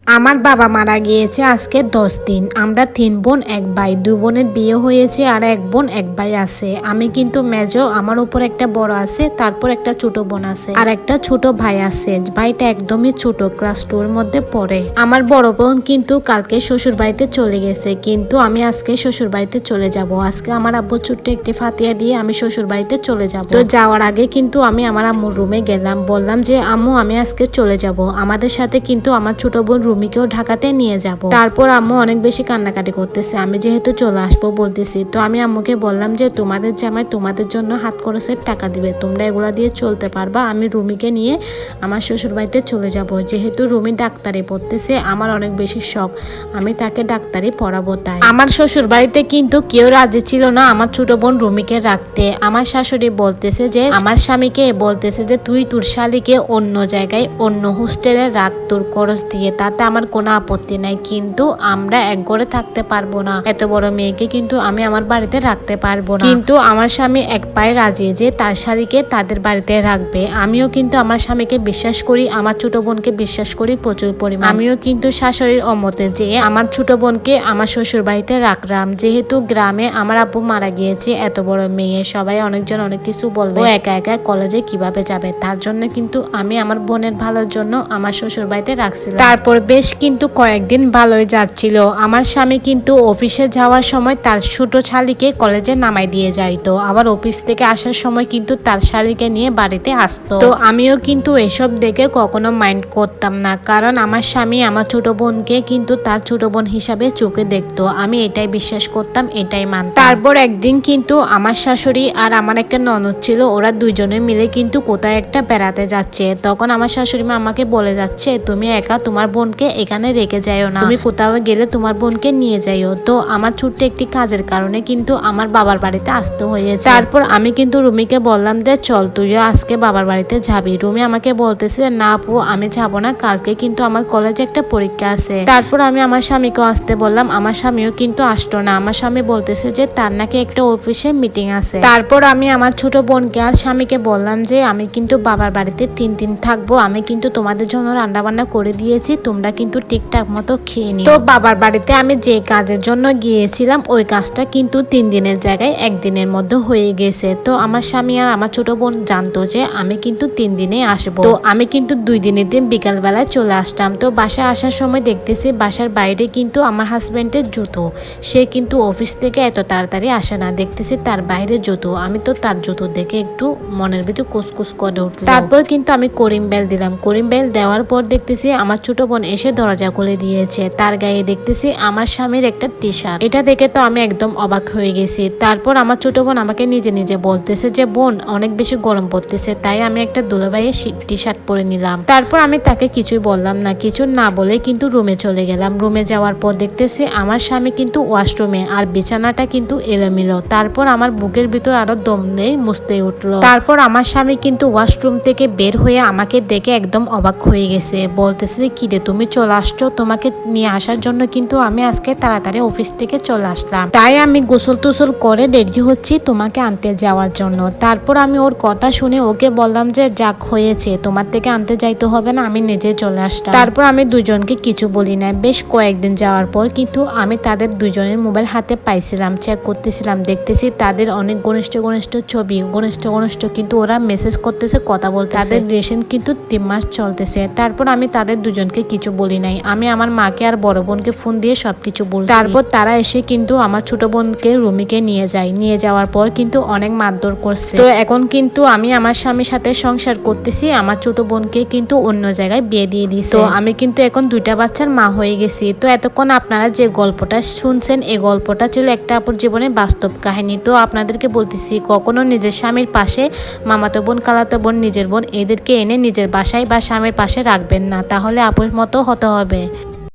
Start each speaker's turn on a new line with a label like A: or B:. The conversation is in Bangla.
A: আমার বাবা মারা গিয়েছে আজকে 10 দিন। আমরা 3 বোন 1 ভাই, 2 বোনের বিয়ে হয়েছে আর 1 বোন 1 ভাই আছে। আমি কিন্তু মেজো, আমার উপর একটা বড় আছে, তারপর একটা ছোট বোন আছে আর একটা ছোট ভাই আছে। ভাইটা একদমই ছোট, ক্লাস 2 এর মধ্যে পড়ে। আমার বড় বোন কিন্তু কালকে শ্বশুর বাড়িতে চলে গেছে, কিন্তু আমি আজকে শ্বশুর বাড়িতে চলে যাব। আজকে আমার আব্বু ছোট্ট একটি ফাতিয়া দিয়ে আমি শ্বশুর বাড়িতে চলে যাব। তো যাওয়ার আগে কিন্তু আমি আমার আম্মুর রুমে গেলাম, বললাম যে আম্মু আমি আজকে চলে যাব, আমাদের সাথে কিন্তু আমার ছোট বোন রুমিকেও ঢাকাতে নিয়ে যাব। তারপর আম্মু অনেক বেশি কান্নাকাটি করতেছে, আমি যেহেতু চলে আসবো বলতেছি। তো আমি আম্মুকে বললাম যে তোমাদের জামাই তোমাদের জন্য হাত খরচের টাকা দিবে, তোমরা এগুলা দিয়ে চলতে পারবা, আমি রুমিকে নিয়ে আমার শ্বশুর বাড়িতে চলে যাব। যেহেতু রুমি ডাক্তারি পড়তেছে, আমার অনেক বেশি শখ, আমি তাকে ডাক্তারি পড়াবো। তাই আমার শ্বশুর বাড়িতে কিন্তু কেউ রাজি ছিল না আমার ছোট বোন রুমিকে রাখতে। আমার শাশুড়ি বলতেছে যে, আমার স্বামীকে বলতেছে যে তুই তোর শালীকে অন্য জায়গায় অন্য হোস্টেলে রাখ তোর খরচ দিয়ে, তাতে আমার কোনো আপত্তি নাই, কিন্তু আমরা এক ঘরে থাকতে পারবো না, এত বড় মেয়েকে কিন্তু আমি আমার বাড়িতে রাখতে পারবো না। কিন্তু আমার স্বামী এক পায়ে রাজি যে তার শালীকে তাদের বাড়িতে রাখবে। আমিও কিন্তু আমার স্বামীকে বিশ্বাস করি, আমার ছোট বোনকে বিশ্বাস করি প্রচুর পরিমাণ। আমিও কিন্তু শাশুড়ির অমতে যে আমার ছোট বোনকে আমার শ্বশুর বাড়িতে রাখলাম। যেহেতু গ্রামে আমার আব্বু মারা গিয়েছে, এত বড় মেয়ে, সবাই অনেকজন অনেক কিছু বলবে, একা একা কলেজে কিভাবে যাবে, তার জন্য কিন্তু আমি আমার বোনের ভালোর জন্য আমার শ্বশুর বাড়িতে রাখছিলাম। তারপর বেশ কিন্তু কয়েকদিন ভালোই যাচ্ছিল। আমার স্বামী কিন্তু অফিসে যাওয়ার সময় তার ছোট শালীকে কলেজে নামাই দিয়ে যাইতো, আবার অফিস থেকে আসার সময় কিন্তু তার শালীকে নিয়ে বাড়িতে আসতো। তো আমিও কিন্তু এসব দেখে কখনো মাইন্ড করতাম না, কারণ আমার স্বামী আমার ছোট বোনকে কিন্তু তার ছোট বোন হিসাবে চোখে দেখতো। আমি এটাই বিশ্বাস করতাম, এটাই মানতাম। তারপর একদিন কিন্তু আমার শাশুড়ি আর আমার একটা ননদ ছিল, ওরা দুইজনে মিলে কিন্তু কোথায় একটা বেড়াতে যাচ্ছে। তখন আমার শাশুড়ি মা আমাকে বলে যাচ্ছে, তুমি একা তোমার বোনকে এখানে রেখে যাইও না, তুমি কোথাও গেলে তোমার বোনকে নিয়ে যাইও। তো আমার ছোট্ট একটি কাজের কারণে কিন্তু আমার বাবার বাড়িতে আসতে হয়েছে। তারপর আমি কিন্তু রুমিকে বললাম যে চল তুইও আজকে বাবার বাড়িতে যাবি। রুমি আমাকে বলতেছে না আপু আমি যাবো না, কালকে কিন্তু আমার কলেজে একটা পরীক্ষা আছে। তারপর আমি আমার স্বামীকে আসতে বললাম, আমার স্বামীও কিন্তু আসতো না। আমার স্বামী বলতেছে যে তার নাকি একটা অফিসে মিটিং আছে। তারপর আমি আমার ছোট বোনকে আর স্বামীকে বললাম যে আমি কিন্তু বাবার বাড়িতে 3 দিন থাকবো, আমি কিন্তু তোমাদের জন্য রান্না বান্না করে দিয়েছি, তোমরা কিন্তু ঠিকঠাক মতো খেয়ে নিও। তো বাবার বাড়িতে আমি যে কাজের জন্য গিয়েছিলাম ওই কাজটা কিন্তু 3 দিনের জায়গায় 1 দিনের মধ্যে হয়ে গেছে। তো আমার স্বামী আর আমার ছোট বোন জানতো যে আমি কিন্তু 3 দিনে আসবো। তো আমি কিন্তু 2 দিনের দিন বিকাল বেলায় চলে আসতাম। তো বাসায় আসার সময় দেখতেছি বাসার বাইরে কিন্তু আমার হাজবেন্ডের জুতো, সে কিন্তু অফিস থেকে এত তাড়াতাড়ি আসে না, দেখতেছি তার বাইরে জুতো। আমি তো তার জুতো দেখে একটু মনের ভিতর কুসকুস করে উঠলো। তারপর কিন্তু আমি করিম বেল দিলাম। করিম বেল দেওয়ার পর দেখতেছি আমার ছোট বোন এসে দরজা খুলে দিয়েছে। তার গায়ে দেখতেছি আমার স্বামীর একটা টি শার্ট, এটা দেখে তো আমি একদম অবাক হয়ে গেছি। তারপর আমার ছোট বোন আমাকে নিজে নিজে বলতেছে যে বোন অনেক বেশি গরম পড়তেছে, তাই আমি একটা দুলাভাইয়ের টি শার্ট পরে নিলাম। তারপর আমি তাকে কিছুই বললাম না, কিছু না বলে কিন্তু রুমে চলে গেলাম। রুমে যাওয়ার পর দেখতেছি আমার স্বামী কিন্তু ওয়াশরুমে, আর বিছানাটা কিন্তু এলোমেলো। তারপর আমার বুকের ভিতর আরো দম নেই মুছতে উঠলো। তারপর আমার স্বামী কিন্তু ওয়াশরুম থেকে বের হয়ে আমাকে দেখে একদম অবাক হয়ে গেছে, বলতেছে কি রে তুমি চলে আসছো, তোমাকে নিয়ে আসার জন্য কিন্তু আমি আজকে তাড়াতাড়ি অফিস থেকে চলে আসলাম, তাই আমি গোসল টোসল করে রেডি হচ্ছি তোমাকে আনতে যাওয়ার জন্য। তারপর আমি ওর কথা শুনে ওকে বললাম যে যাক হয়েছে, তোমার থেকে আনতে যাইতে হবে না, আমি নিজে চলে আসলাম। তারপর আমি দুজনকে কিছু বলি না। বেশ কয়েকদিন যাওয়ার পর কিন্তু আমি তাদের দুজনের মোবাইল হাতে পাইছিলাম, চেক করতেছিলাম, দেখতেছি তাদের অনেক ঘনিষ্ঠ ঘনিষ্ঠ ছবি, ঘনিষ্ঠ কিন্তু ওরা মেসেজ করতেছে, কথা বলতে, তাদের রিলেশন কিন্তু 3 মাস চলতেছে। তারপর আমি তাদের দুজনকে কিছু বলি নাই, আমি আমার মাকে আর বড় বোনকে ফোন দিয়ে সবকিছু বলছি। তারপর তারা এসে কিন্তু আমার ছোট বোনকে রুমিকে নিয়ে যায়, নিয়ে যাওয়ার পর কিন্তু অনেক মারধর করছে। তো এখন কিন্তু আমি আমার স্বামীর সাথে সংসার করতেছি, আমার ছোট বোনকে কিন্তু অন্য জায়গায় বিয়ে দিয়ে দিয়েছে। তো আমি কিন্তু এখন 2টা বাচ্চার মা হয়ে গেছি। তো এতক্ষণ আপনারা যে গল্পটা শুনছেন এই গল্পটা ছিল একটা আপুর জীবনের বাস্তব কাহিনী। তো আপনাদেরকে বলতেছি কখনো নিজের স্বামীর পাশে মামাতো বোন, খালাতো বোন, নিজের বোন এদেরকে এনে নিজের বাসায় বা স্বামীর পাশে রাখবেন না, তাহলে আপুর মতো হতে হবে।